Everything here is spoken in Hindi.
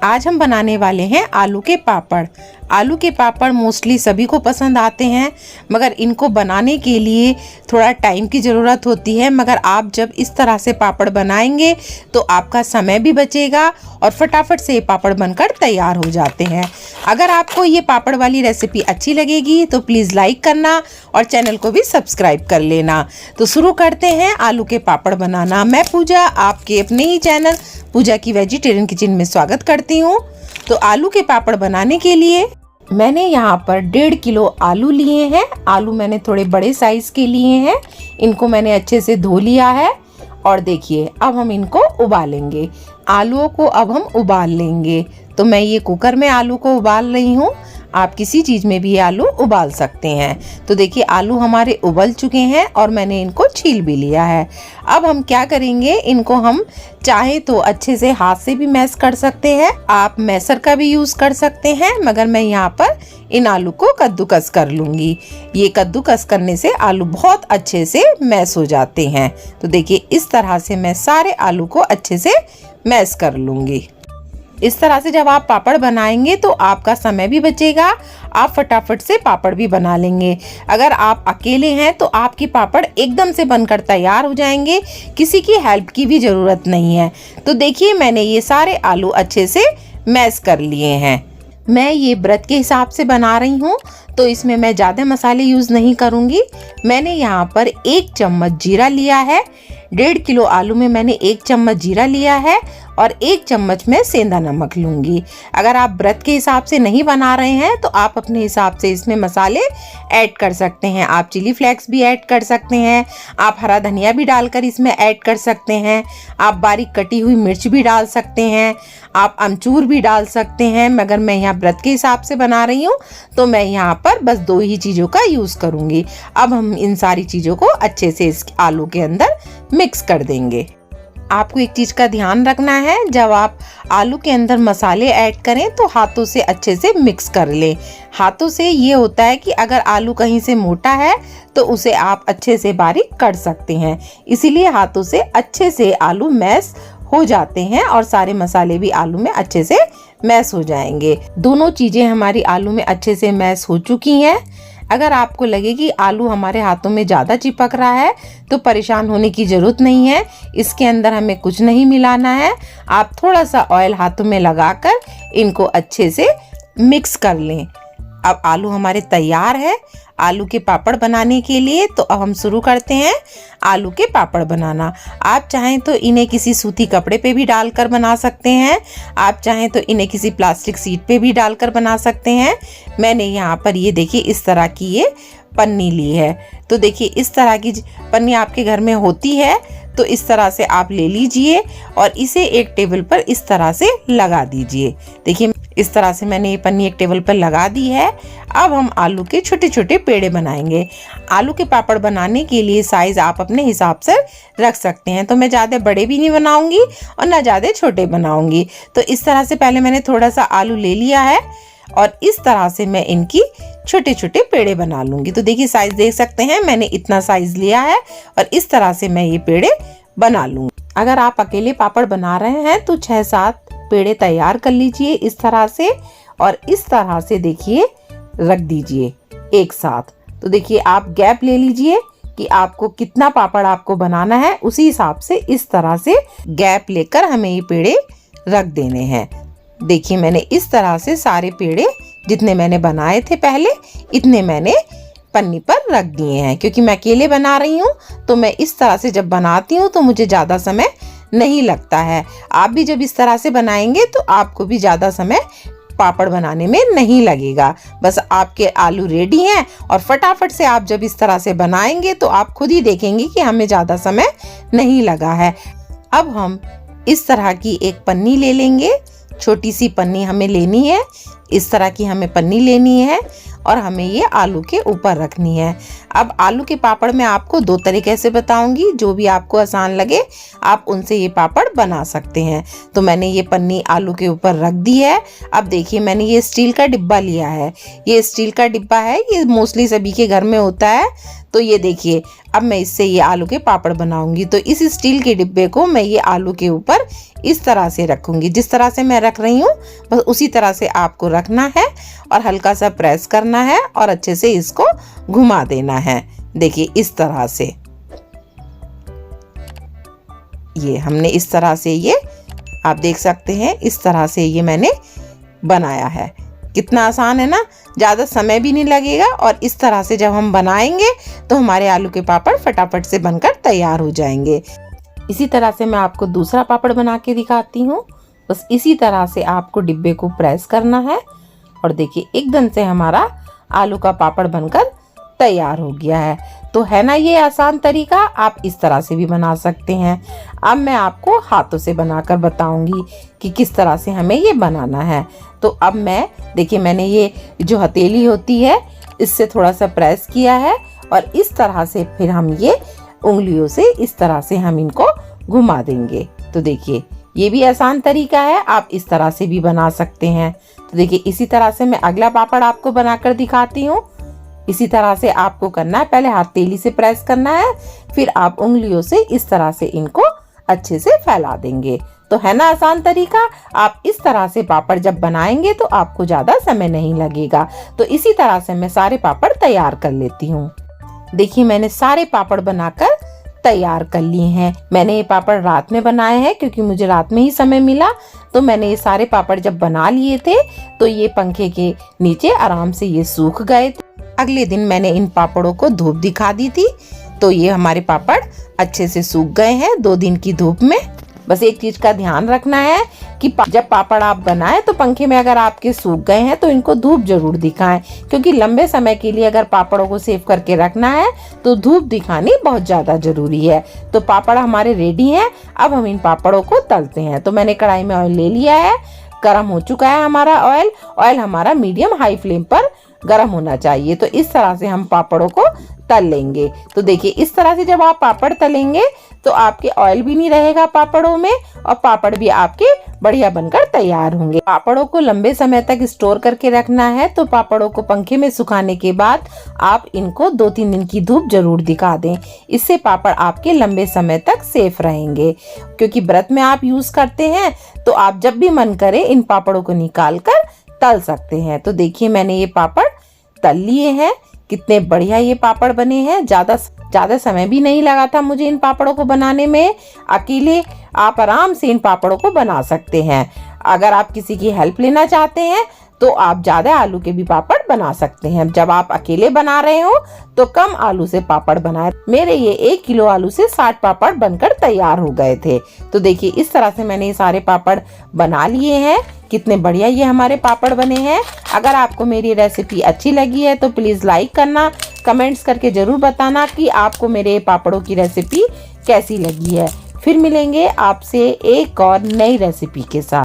आज हम बनाने वाले हैं आलू के पापड़। आलू के पापड़ मोस्टली सभी को पसंद आते हैं, मगर इनको बनाने के लिए थोड़ा टाइम की ज़रूरत होती है। मगर आप जब इस तरह से पापड़ बनाएंगे तो आपका समय भी बचेगा और फटाफट से ये पापड़ बनकर तैयार हो जाते हैं। अगर आपको ये पापड़ वाली रेसिपी अच्छी लगेगी तो प्लीज़ लाइक करना और चैनल को भी सब्सक्राइब कर लेना। तो शुरू करते हैं आलू के पापड़ बनाना। मैं पूजा आपके अपने ही चैनल पूजा की वेजिटेरियन किचन में स्वागत करती हूँ। तो आलू के पापड़ बनाने के लिए मैंने यहाँ पर 1.5 किलो आलू लिए हैं। आलू मैंने थोड़े बड़े साइज के लिए हैं। इनको मैंने अच्छे से धो लिया है और देखिए अब हम इनको उबालेंगे। आलूओं को अब हम उबाल लेंगे। तो मैं ये कुकर में आलू को उबाल रही हूँ। आप किसी चीज़ में भी आलू उबाल सकते हैं। तो देखिए आलू हमारे उबल चुके हैं और मैंने इनको छील भी लिया है। अब हम क्या करेंगे, इनको हम चाहे तो अच्छे से हाथ से भी मैश कर सकते हैं, आप मैसर का भी यूज़ कर सकते हैं, मगर मैं यहाँ पर इन आलू को कद्दूकस कर लूँगी। ये कद्दूकस करने से आलू बहुत अच्छे से मैश हो जाते हैं। तो देखिए इस तरह से मैं सारे आलू को अच्छे से मैश कर लूँगी। इस तरह से जब आप पापड़ बनाएंगे तो आपका समय भी बचेगा, आप फटाफट से पापड़ भी बना लेंगे। अगर आप अकेले हैं तो आपके पापड़ एकदम से बनकर तैयार हो जाएंगे, किसी की हेल्प की भी ज़रूरत नहीं है। तो देखिए मैंने ये सारे आलू अच्छे से मैश कर लिए हैं। मैं ये व्रत के हिसाब से बना रही हूँ तो इसमें मैं ज़्यादा मसाले यूज़ नहीं करूँगी। मैंने यहाँ पर 1 चम्मच जीरा लिया है। 1.5 किलो आलू में मैंने 1 चम्मच जीरा लिया है और 1 चम्मच में सेंधा नमक लूँगी। अगर आप व्रत के हिसाब से नहीं बना रहे हैं तो आप अपने हिसाब से इसमें मसाले ऐड कर सकते हैं। आप चिली फ्लेक्स भी ऐड कर सकते हैं, आप हरा धनिया भी डालकर इसमें ऐड कर सकते हैं, आप बारीक कटी हुई मिर्च भी डाल सकते हैं, आप अमचूर भी डाल सकते हैं। मगर मैं यहाँ व्रत के हिसाब से बना रही हूँ तो मैं यहाँ पर बस 2 ही चीज़ों का यूज़ करूँगी। अब हम इन सारी चीज़ों को अच्छे से इस आलू के अंदर मिक्स कर देंगे। आपको एक चीज़ का ध्यान रखना है, जब आप आलू के अंदर मसाले ऐड करें तो हाथों से अच्छे से मिक्स कर लें। हाथों से ये होता है कि अगर आलू कहीं से मोटा है तो उसे आप अच्छे से बारीक कर सकते हैं, इसीलिए हाथों से अच्छे से आलू मैश हो जाते हैं और सारे मसाले भी आलू में अच्छे से मैश हो जाएंगे। दोनों चीज़ें हमारी आलू में अच्छे से मैश हो चुकी हैं। अगर आपको लगे कि आलू हमारे हाथों में ज़्यादा चिपक रहा है तो परेशान होने की ज़रूरत नहीं है। इसके अंदर हमें कुछ नहीं मिलाना है। आप थोड़ा सा ऑयल हाथों में लगाकर इनको अच्छे से मिक्स कर लें। अब आलू हमारे तैयार है आलू के पापड़ बनाने के लिए। तो अब हम शुरू करते हैं आलू के पापड़ बनाना। आप चाहें तो इन्हें किसी सूती कपड़े पे भी डालकर बना सकते हैं, आप चाहें तो इन्हें किसी प्लास्टिक शीट पे भी डालकर बना सकते हैं। मैंने यहाँ पर ये देखिए इस तरह की ये पन्नी ली है। तो देखिए इस तरह की पन्नी आपके घर में होती है तो इस तरह से आप ले लीजिए और इसे एक टेबल पर इस तरह से लगा दीजिए। देखिए इस तरह से मैंने ये पन्नी एक टेबल पर लगा दी है। अब हम आलू के छोटे छोटे पेड़े बनाएंगे। आलू के पापड़ बनाने के लिए साइज़ आप अपने हिसाब से रख सकते हैं। तो मैं ज़्यादा बड़े भी नहीं बनाऊंगी और ना ज़्यादा छोटे बनाऊंगी। तो इस तरह से पहले मैंने थोड़ा सा आलू ले लिया है और इस तरह से मैं इनकी छोटे छोटे पेड़े बना लूँगी। तो देखिए साइज़ देख सकते हैं, मैंने इतना साइज़ लिया है और इस तरह से मैं ये पेड़े बना लूँगी। अगर आप अकेले पापड़ बना रहे हैं तो 6-7 पेड़े तैयार कर लीजिए इस तरह से और इस तरह से देखिए रख दीजिए एक साथ। तो देखिए आप गैप ले लीजिए कि आपको कितना पापड़ आपको बनाना है, उसी हिसाब से इस तरह से गैप लेकर हमें ये पेड़े रख देने हैं। देखिए मैंने इस तरह से सारे पेड़े जितने मैंने बनाए थे पहले इतने मैंने पन्नी पर रख दिए हैं। क्योंकि मैं अकेले बना रही हूँ तो मैं इस तरह से जब बनाती हूँ तो मुझे ज़्यादा समय नहीं लगता है। आप भी जब इस तरह से बनाएंगे तो आपको भी ज़्यादा समय पापड़ बनाने में नहीं लगेगा। बस आपके आलू रेडी हैं और फटाफट से आप जब इस तरह से बनाएंगे तो आप खुद ही देखेंगे कि हमें ज़्यादा समय नहीं लगा है। अब हम इस तरह की एक पन्नी ले लेंगे, छोटी सी पन्नी हमें लेनी है। इस तरह की हमें पन्नी लेनी है और हमें ये आलू के ऊपर रखनी है। अब आलू के पापड़ मैं आपको 2 तरीके से बताऊंगी, जो भी आपको आसान लगे आप उनसे ये पापड़ बना सकते हैं। तो मैंने ये पन्नी आलू के ऊपर रख दी है। अब देखिए मैंने ये स्टील का डिब्बा लिया है। ये स्टील का डिब्बा है, ये मोस्टली सभी के घर में होता है। तो ये देखिए अब मैं इससे ये आलू के पापड़ बनाऊंगी। तो इस स्टील के डिब्बे को मैं ये आलू के ऊपर इस तरह से रखूँगी। जिस तरह से मैं रख रही हूँ बस उसी तरह से आपको रखना है और हल्का सा प्रेस करना है और अच्छे से इसको घुमा देना है। देखिए इस तरह से, ये हमने इस तरह से, ये आप देख सकते हैं इस तरह से ये मैंने बनाया है। कितना आसान है ना, ज़्यादा समय भी नहीं लगेगा और इस तरह से जब हम बनाएंगे तो हमारे आलू के पापड़ फटाफट से बनकर तैयार हो जाएंगे। इसी तरह से मैं आपको दूसरा पापड़ बना के दिखाती हूँ। बस इसी तरह से आपको डिब्बे को प्रेस करना है और देखिए एकदम से हमारा आलू का पापड़ बनकर तैयार हो गया है। तो है ना ये आसान तरीका, आप इस तरह से भी बना सकते हैं। अब मैं आपको हाथों से बनाकर बताऊंगी कि किस तरह से हमें ये बनाना है। तो अब मैं देखिए मैंने ये जो हथेली होती है इससे थोड़ा सा प्रेस किया है और इस तरह से फिर हम ये उंगलियों से इस तरह से हम इनको घुमा देंगे। तो देखिए ये भी आसान तरीका है, आप इस तरह से भी बना सकते हैं। तो देखिए इसी तरह से मैं अगला पापड़ आपको बनाकर दिखाती हूँ। इसी तरह से आपको करना है, पहले हथेली से प्रेस करना है, फिर आप उंगलियों से इस तरह से इनको अच्छे से फैला देंगे। तो है ना आसान तरीका, आप इस तरह से पापड़ जब बनाएंगे तो आपको ज्यादा समय नहीं लगेगा। तो इसी तरह से मैं सारे पापड़ तैयार कर लेती हूँ। देखिए मैंने सारे पापड़ बनाकर तैयार कर लिए हैं। मैंने ये पापड़ रात में बनाए हैं क्योंकि मुझे रात में ही समय मिला। तो मैंने ये सारे पापड़ जब बना लिए थे तो ये पंखे के नीचे आराम से ये सूख गए थे। अगले दिन मैंने इन पापड़ों को धूप दिखा दी थी तो ये हमारे पापड़ अच्छे से सूख गए हैं 2 दिन की धूप में। बस एक चीज का ध्यान रखना है कि जब पापड़ आप बनाएं तो पंखे में अगर आपके सूख गए हैं तो इनको धूप जरूर दिखाएं, क्योंकि लंबे समय के लिए अगर पापड़ों को सेव करके रखना है तो धूप दिखानी बहुत ज्यादा जरूरी है। तो पापड़ हमारे रेडी हैं, अब हम इन पापड़ों को तलते हैं। तो मैंने कढ़ाई में ऑयल ले लिया है, गर्म हो चुका है हमारा ऑयल हमारा मीडियम हाई फ्लेम पर गर्म होना चाहिए। तो इस तरह से हम पापड़ों को तल लेंगे। तो देखिए इस तरह से जब आप पापड़ तलेंगे तो आपके ऑयल भी नहीं रहेगा पापड़ों में और पापड़ भी आपके बढ़िया बनकर तैयार होंगे। पापड़ों को लंबे समय तक स्टोर करके रखना है तो पापड़ों को पंखे में सुखाने के बाद आप इनको 2-3 दिन की धूप जरूर दिखा दें। इससे पापड़ आपके लंबे समय तक सेफ रहेंगे। क्योंकि व्रत में आप यूज करते हैं तो आप जब भी मन करे इन पापड़ों को निकाल कर तल सकते हैं। तो देखिए मैंने ये पापड़ तल लिए हैं, कितने बढ़िया ये पापड़ बने हैं। ज्यादा समय भी नहीं लगा था मुझे इन पापड़ों को बनाने में। अकेले आप आराम से इन पापड़ों को बना सकते हैं। अगर आप किसी की हेल्प लेना चाहते हैं तो आप ज्यादा आलू के भी पापड़ बना सकते हैं। जब आप अकेले बना रहे हो तो कम आलू से पापड़ बनाएं। मेरे ये 1 किलो आलू से 60 पापड़ बनकर तैयार हो गए थे। तो देखिए इस तरह से मैंने ये सारे पापड़ बना लिए हैं। कितने बढ़िया ये हमारे पापड़ बने हैं। अगर आपको मेरी रेसिपी अच्छी लगी है तो प्लीज लाइक करना, कमेंट्स करके जरूर बताना कि आपको मेरे पापड़ों की रेसिपी कैसी लगी है। फिर मिलेंगे आपसे एक और नई रेसिपी के साथ।